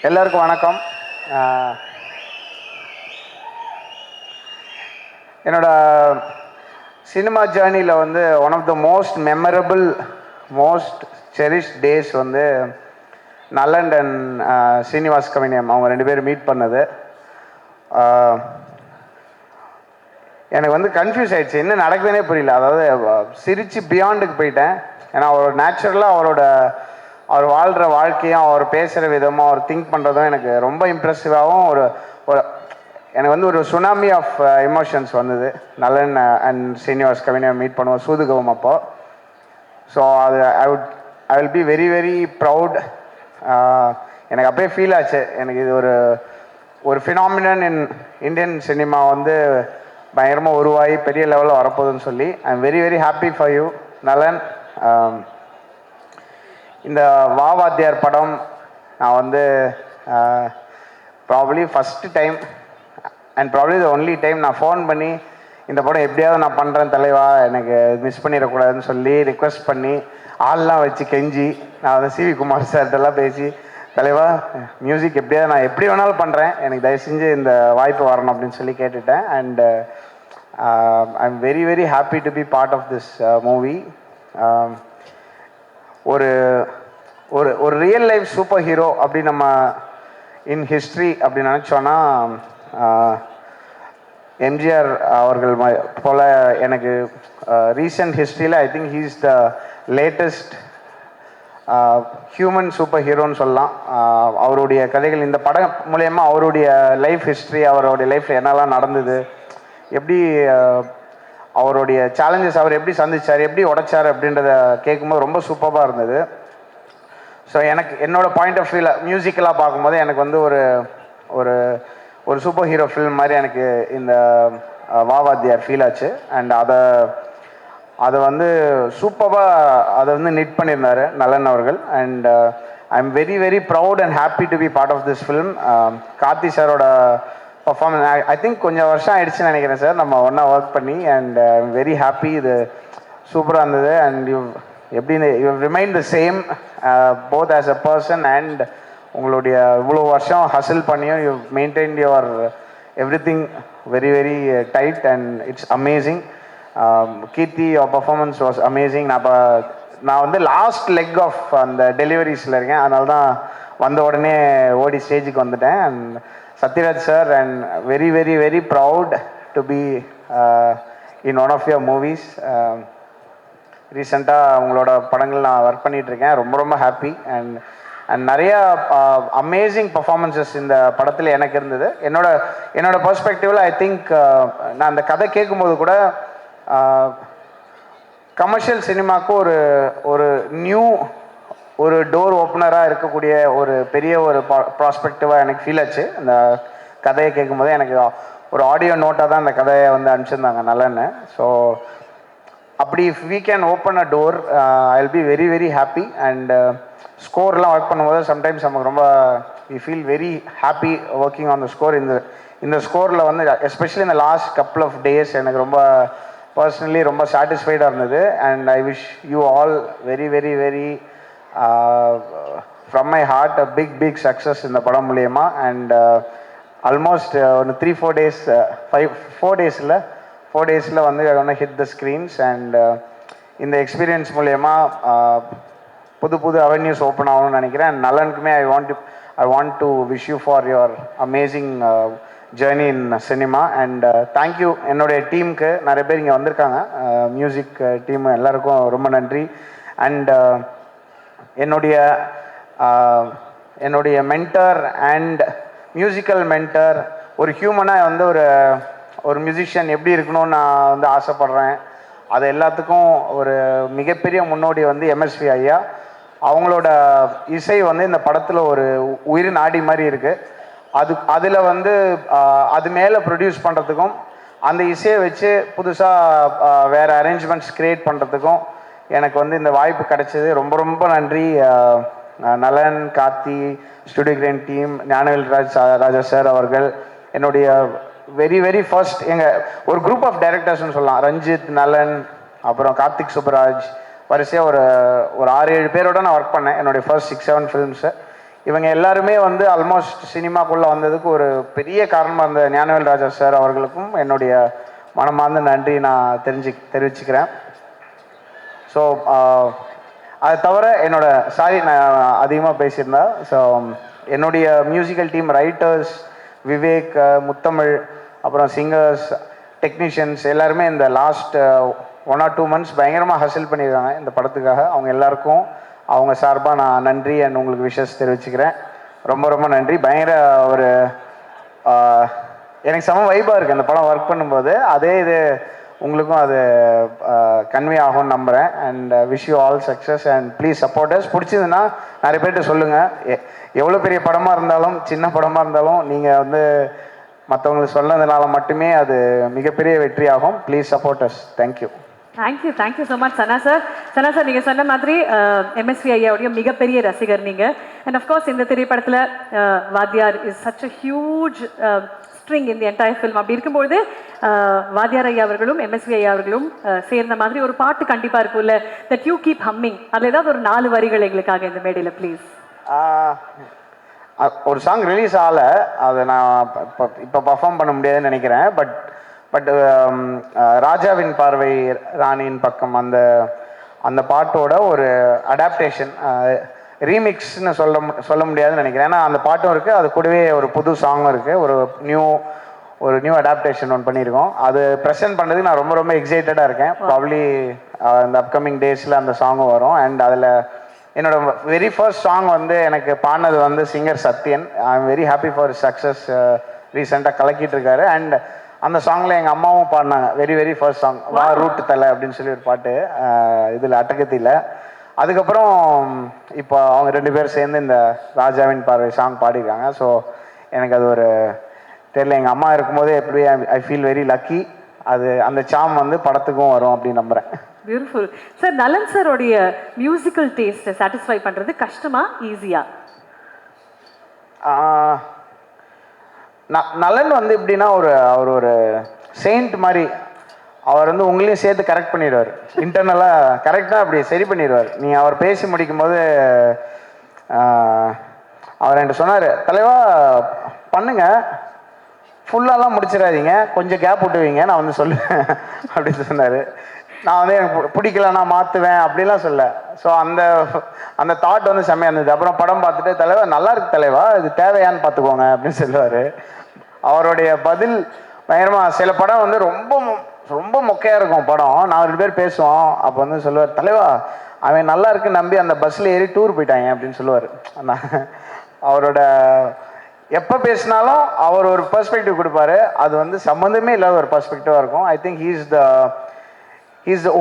எல்லாருக்கும் வணக்கம். என்னோட சினிமா ஜேர்னியில் வந்து one of the most memorable most cherish days வந்து நலன் அண்ட் ஸ்ரீனிவாஸ் கவினியம் அவங்க ரெண்டு பேரும் மீட் பண்ணது. எனக்கு வந்து கன்ஃபியூஸ் ஆகிடுச்சு, என்ன நடக்குதுன்னே புரியல. அதாவது சிரித்து பியாண்டுக்கு போயிட்டேன். ஏன்னா அவர் நேச்சுரலாக அவர் வாழ்கிற வாழ்க்கையும் அவர் பேசுகிற விதமும் அவர் திங்க் பண்ணுறதும் எனக்கு ரொம்ப இம்ப்ரெசிவாகவும் ஒரு எனக்கு வந்து ஒரு சுனாமி ஆஃப் எமோஷன்ஸ் வந்தது. நலன் அண்ட் ஸ்ரீனிவாஸ் கவினியம் மீட் பண்ணுவோம் சூதுகவும் அப்போ. ஸோ அது ஐ will be very very proud. எனக்கு அப்படியே ஃபீல் ஆச்சு, எனக்கு இது ஒரு ஃபினாமினன் இன் இந்தியன் சினிமா வந்து பயங்கரமாக உருவாகி பெரிய லெவலில் வரப்போகுதுன்னு சொல்லி ஐ am very very happy for you நலன். இந்த வாத்தியார் படம் நான் வந்து probably first time and probably the only time நான் ஃபோன் பண்ணி இந்த படம் எப்படியாவது நான் பண்ணுறேன் தலைவா, எனக்கு மிஸ் பண்ணிடக்கூடாதுன்னு சொல்லி ரிக்வெஸ்ட் பண்ணி ஆள்லாம் வச்சு கெஞ்சி நான் வந்து சிவி குமார் சார்கிட்டலாம் பேசி, தலைவா மியூசிக் எப்படியாவது நான் எப்படி வேணாலும் பண்ணுறேன், எனக்கு தயவு செஞ்சு இந்த வாய்ப்பு வரணும் அப்படின்னு சொல்லி கேட்டுட்டேன். And I am very very happy to be part of this movie. ஒரு ஒரு ஒரு ரியல் லைஃப் சூப்பர் ஹீரோ அப்படி நம்ம இன் ஹிஸ்ட்ரி அப்படி நினச்சோன்னா எம்ஜிஆர் அவர்கள் போல் எனக்கு ரீசன்ட் ஹிஸ்ட்ரியில் I think he is the latest human super ஹீரோன்னு சொல்லலாம். அவருடைய கதைகள் இந்த படம் மூலயமா அவருடைய லைஃப் ஹிஸ்ட்ரி, அவருடைய லைஃப்பில் என்னெல்லாம் நடந்தது, எப்படி அவருடைய சேலஞ்சஸ் அவர் எப்படி சந்திச்சார், எப்படி உடைச்சார் அப்படின்றத கேட்கும்போது ரொம்ப சூப்பராக இருந்தது. ஸோ எனக்கு என்னோடய பாயிண்ட் ஆஃப் வியூவில் மியூசிக்கலாக பார்க்கும்போது எனக்கு வந்து ஒரு ஒரு சூப்பர் ஹீரோ ஃபில்ம் மாதிரி எனக்கு இந்த வாத்தியார் ஃபீல் ஆச்சு. அண்ட் அதை வந்து சூப்பராக அதை வந்து நிட் பண்ணியிருந்தார் நலன் அவர்கள். And I am very very proud and happy to be part of this film. Karthi சாரோட பர்ஃபார்மன்ஸ் ஐ திங்க் கொஞ்சம் வருஷம் ஆயிடுச்சுன்னு நினைக்கிறேன் சார் நம்ம ஒன்றா ஒர்க் பண்ணி. And I am very happy, இது சூப்பராக இருந்தது. அண்ட் எப்படி you remain the same both as a person and உங்களுடைய இவ்வளோ வருஷம் ஹசில் பண்ணியும் you maintain your everything very very tight and it's amazing. Keerthi your performance was amazing. நான் வந்து லாஸ்ட் லெக் ஆஃப் அந்த டெலிவரிஸில் இருக்கேன், அதனால தான் வந்த உடனே ஓடி ஸ்டேஜுக்கு வந்துட்டேன். And Sathyaraj sir, and very very very proud to be in one of your movies. ரீசெண்டாக உங்களோட படங்கள் நான் ஒர்க் பண்ணிகிட்ருக்கேன், ரொம்ப ரொம்ப ஹாப்பி. அண்ட் நிறையா அமேசிங் பர்ஃபார்மன்ஸஸ் இந்த படத்தில் எனக்கு இருந்தது. என்னோட பெர்ஸ்பெக்டிவில் ஐ திங்க் நான் அந்த கதை கேட்கும்போது கூட கமர்ஷியல் சினிமாவுக்கு ஒரு நியூ ஒரு டோர் ஓப்பனராக இருக்கக்கூடிய ஒரு பெரிய ஒரு ப்ராஸ்பெக்டிவாக எனக்கு ஃபீல் ஆச்சு. அந்த கதையை கேட்கும்போது எனக்கு ஒரு ஆடியோ நோட்டாக தான் அந்த கதையை வந்து அனுப்பிச்சிருந்தாங்க நல்லன்னு. ஸோ அப்படி if we can open a door I will be very very happy. And ஸ்கோர்லாம் ஒர்க் பண்ணும்போது சம்டைம்ஸ் நமக்கு ரொம்ப we feel very happy working on the score. இந்த ஸ்கோரில் வந்து எஸ்பெஷலி இந்த லாஸ்ட் கப்புள் ஆஃப் டேஸ் எனக்கு ரொம்ப பர்சனலி ரொம்ப சாட்டிஸ்ஃபைடாக இருந்தது. And I wish you all very very very from my heart a big success இந்த படம் மூலயமா. அண்ட் ஆல்மோஸ்ட் ஒரு 3-4 டேஸ் 4 டேஸில் வந்து ஒன்று ஹிட் த ஸ்க்ரீன்ஸ். அண்ட் இந்த எக்ஸ்பீரியன்ஸ் மூலயமா புது அவென்யூஸ் ஓப்பன் ஆகணும்னு நினைக்கிறேன். அண்ட் நலனுக்குமே I want to wish you for your amazing journey in cinema. And thank you என்னுடைய டீமுக்கு, நிறைய பேர் இங்கே வந்திருக்காங்க, மியூசிக் டீம் எல்லாருக்கும் ரொம்ப நன்றி. அண்ட் என்னுடைய மென்டர் அண்ட் மியூசிக்கல் மென்டர், ஒரு ஹியூமனாக வந்து ஒரு மியூசிஷியன் எப்படி இருக்கணும்னு நான் வந்து ஆசைப்பட்றேன். அது எல்லாத்துக்கும் ஒரு மிகப்பெரிய முன்னோடி வந்து எம்எஸ்வி ஐயா. அவங்களோட இசை வந்து இந்த படத்தில் ஒரு உயிர் நாடி மாதிரி இருக்குது. அதில் வந்து அது மேலே ப்ரொடியூஸ் பண்ணுறதுக்கும் அந்த இசையை வச்சு புதுசாக வேறு அரேஞ்ச்மெண்ட்ஸ் க்ரியேட் பண்ணுறதுக்கும் எனக்கு வந்து இந்த வாய்ப்பு கிடைச்சது. ரொம்ப ரொம்ப நன்றி Nalan, Karthi, Studio Green team, Gnanavel Raja sir அவர்கள். என்னுடைய வெரி வெரி ஃபர்ஸ்ட் ஒரு குரூப் ஆஃப் டைரக்டர்ஸ்னு சொல்லலாம். ரஞ்சித், நலன், அப்புறம் கார்த்திக் சுப்ராஜ், வரிசையாக ஒரு 6-7 பேரோட நான் ஒர்க் பண்ணேன் என்னுடைய ஃபர்ஸ்ட் 6-7 ஃபிலிம்ஸு. இவங்க எல்லாருமே வந்து ஆல்மோஸ்ட் சினிமாக்குள்ளே வந்ததுக்கு ஒரு பெரிய காரணமாக இருந்த ஞானவேல் ராஜா சார் அவர்களுக்கும் என்னுடைய மனமார்ந்த நன்றி நான் தெரிவிச்சுக்கிறேன். ஸோ அது தவிர நான் அதிகமாக பேசியிருந்தேன். ஸோ என்னுடைய மியூசிக்கல் டீம் ரைட்டர்ஸ் விவேக், முத்தமிழ், அப்புறம் சிங்கர்ஸ், டெக்னீஷியன்ஸ் எல்லாருமே இந்த லாஸ்ட் 1 or 2 months பயங்கரமாக ஹசில் பண்ணியிருக்காங்க இந்த படத்துக்காக. அவங்க எல்லாருக்கும் அவங்க சார்பாக நான் நன்றி அண்ட் உங்களுக்கு விஷஸ் தெரிவிச்சுக்கிறேன். ரொம்ப ரொம்ப நன்றி. பயங்கர ஒரு எனக்கு செம வைபாக இருக்குது அந்த படம் ஒர்க் பண்ணும்போது. அதே இது உங்களுக்கும் அது கன்வே ஆகும்னு நம்புகிறேன். And wish you all success and please supporters. பிடிச்சதுன்னா நிறைய பேர்கிட்ட சொல்லுங்கள். எவ்வளோ பெரிய படமாக இருந்தாலும் சின்ன படமாக இருந்தாலும் நீங்கள் வந்து மற்றவங்களுக்கு சொன்னதுனால மட்டுமே அது மிகப்பெரிய வெற்றி ஆகும். Please supporters. Thank you. Thank you so much Sana sir. Sana sir, நீங்கள் சொன்ன மாதிரி எம்எஸ்வி ஐயாவுடைய மிகப்பெரிய ரசிகர் நீங்கள். அண்ட் அஃப்கோர்ஸ் இந்த திரைப்படத்தில் வாத்தியார் is such a huge string in the entire film. அப்படி இருக்கும்போது வாத்தியார் ஐயா அவர்களும் எம்எஸ்வி ஐயா அவர்களும் சேர்ந்த மாதிரி ஒரு பாட்டு கண்டிப்பாக இருக்கும்ல, தட் யூ கீப் ஹம்மிங். அதில் ஏதாவது ஒரு 4 வரிகள் எங்களுக்காக இந்த மேடையில் ப்ளீஸ். ஒரு சாங் ரிலீஸ் ஆகலை, அதை நான் இப்போ பர்ஃபார்ம் பண்ண முடியாதுன்னு நினைக்கிறேன். பட் ராஜாவின் பார்வை ராணியின் பக்கம் அந்த பாட்டோட ஒரு அடாப்டேஷன் ரீமிக்ஸ்னு சொல்ல முடியாதுன்னு நினைக்கிறேன். ஏன்னா அந்த பாட்டும் இருக்குது, அது கூடவே ஒரு புது சாங்கும் இருக்குது. ஒரு நியூ அடாப்டேஷன் ஒன்று பண்ணியிருக்கோம். அது ப்ரெசென்ட் பண்ணுறதுக்கு நான் ரொம்ப ரொம்ப எக்ஸைட்டடாக இருக்கேன். ப்ராப்ளி இந்த அப்கமிங் டேஸில் அந்த சாங்கும் வரும். அண்ட் அதில் என்னோட வெரி ஃபர்ஸ்ட் சாங் வந்து எனக்கு பாடினது வந்து singer Sathyan. I am very happy for success. ரீசெண்டாக கலக்கிட்டு இருக்காரு. அண்ட் அந்த சாங்கில் எங்கள் அம்மாவும் பாடினாங்க. வெரி ஃபர்ஸ்ட் சாங் வா ரூட்டு தலை அப்படின்னு சொல்லி ஒரு பாட்டு இதில் அட்டகத்தியில். அதுக்கப்புறம் இப்போ அவங்க 2 பேர் சேர்ந்து இந்த ராஜாவின் பார்வை சாங் பாடியிருக்காங்க. ஸோ எனக்கு அது ஒரு தெரியல, எங்கள் அம்மா இருக்கும்போதே எப்படி ஐ ஃபீல் வெரி லக்கி. அந்த சாம் வந்து படத்துக்கும் வரும் அப்படின்னு நம்புகிறேன். Beautiful sir. நலன் சாரோடைய மியூசிக்கல் டேஸ்ட்டை சாட்டிஸ்ஃபை பண்ணுறது கஷ்டமா ஈஸியா? நலன் வந்து எப்படின்னா அவர் ஒரு செயின்ட் மாதிரி. அவர் வந்து உங்களையும் சேர்த்து கரெக்ட் பண்ணிடுவார். இன்டர்னலாக கரெக்டாக அப்படி சரி பண்ணிடுவார். நீங்கள் அவர் பேசி முடிக்கும் போது அவர் என்கிட்ட சொன்னார், தலைவா பண்ணுங்க, ஃபுல்லாலாம் முடிச்சிடாதீங்க, கொஞ்சம் கேப் விட்டுவீங்க, நான் வந்து சொல்லுவேன் அப்படின்னு சொன்னார். நான் வந்து எனக்கு பிடிக்கலன்னா மாற்றுவேன் அப்படிலாம் சொல்ல. ஸோ அந்த தாட் வந்து செம்மையாக இருந்தது. அப்புறம் படம் பார்த்துட்டு, தலைவா நல்லா இருக்கு தலைவா, இது தேவையான்னு பார்த்துக்கோங்க அப்படின்னு சொல்லுவார். அவருடைய பதில் பயங்கரமாக. சில படம் வந்து ரொம்ப மொக்கையாக இருக்கும் படம். நான் 2 பேர் பேசுவோம். அப்போ வந்து சொல்லுவார், தலைவா அவன் நல்லா இருக்குன்னு நம்பி அந்த பஸ்ஸில் ஏறி டூர் போயிட்டாங்க அப்படின்னு சொல்லுவார். அவரோட எப்போ பேசினாலும் அவர் ஒரு பெர்ஸ்பெக்டிவ் கொடுப்பாரு. அது வந்து சம்மந்தமே இல்லாத ஒரு பெர்ஸ்பெக்டிவாக இருக்கும். ஐ think he is the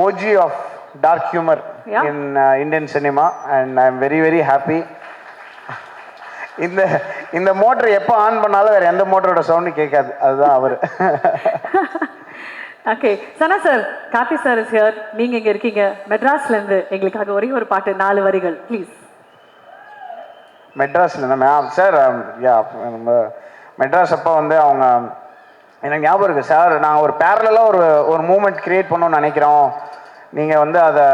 OG of dark humor in Indian cinema and I am very happy. இந்த மோட்டர் எப்போ ஆன் பண்ணாலும் வேற எந்த மோட்டரோட சவுண்டு கேட்காது. அதுதான் அவர். Okay Sana sir, Karthi sir is here. நீங்க இங்க இருக்கீங்க மெட்ராஸ்ல இருந்து. எங்களுக்காக ஒரே ஒரு பாட்டு 4 வரிகள் ப்ளீஸ். மெட்ராஸ்ல மேம் சார், மெட்ராஸ் அப்போ வந்து அவங்க எனக்கு ஞாபகம் இருக்குது சார், நாங்கள் ஒரு பேரலாக ஒரு மூமெண்ட் க்ரியேட் பண்ணணும்னு நினைக்கிறோம், நீங்கள் வந்து அதை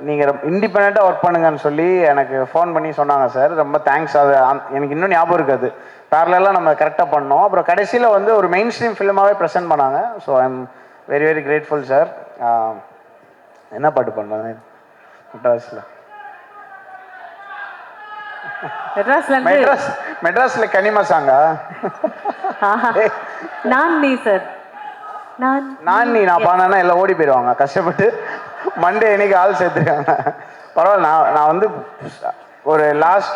நீங்கள் இண்டிபெண்ட்டாக ஒர்க் பண்ணுங்கன்னு சொல்லி எனக்கு ஃபோன் பண்ணி சொன்னாங்க சார். ரொம்ப தேங்க்ஸ். அது எனக்கு இன்னும் ஞாபகம் இருக்காது. பேரலாக நம்ம கரெக்டாக பண்ணோம். அப்புறம் கடைசியில் வந்து ஒரு மெயின் ஸ்ட்ரீம் ஃபிலிமாகவே ப்ரெசென்ட் பண்ணாங்க. So I am very grateful sir. என்ன பாட்டு பண்ணுறாங்க மெட்ராஸில்? மெட்ராஸ்ல கனிமா சாங்கா? நான் பாடினா எல்லாம் ஓடி போயிடுவாங்க கஷ்டப்பட்டு. மண்டே இன்னைக்கு ஆள் சேர்த்துருக்காங்க. பரவாயில்ல, நான் வந்து ஒரு லாஸ்ட்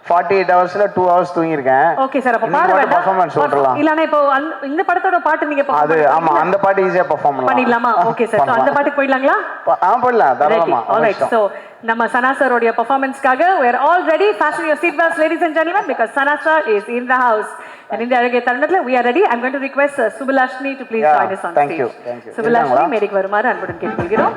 48 hours 2 hours தூங்கியிருக்கேன். ஓகே சார், அப்ப பாட வேண்டாம். பெர்ஃபார்மன்ஸ் ஓட்டலாம். இல்லனா இப்போ இந்த படத்தோட பாட்டு நீங்க அது ஆமா, அந்த பாட்டு ஈஸியா பெர்ஃபார்ம் பண்ணிடலாமா? ஓகே சார், அந்த பாட்டுக்கு போயிடலாங்களா? போயிடலாம் தாராளமா. ஆல்ரைட். சோ நம்ம சனா சாரோட பெர்ஃபார்மன்ஸ்க்காக we are all ready. Fasten your seat belts ladies and gentlemen because Sana sir is in the house. And in the அழகிய தருணத்துல we are ready. I'm going to request Subulashni to please join us on stage. Thank you. Subulashni மேடைக்கு வருமாறு அன்புடன் கேட்டுக்கொள்கிறோம்.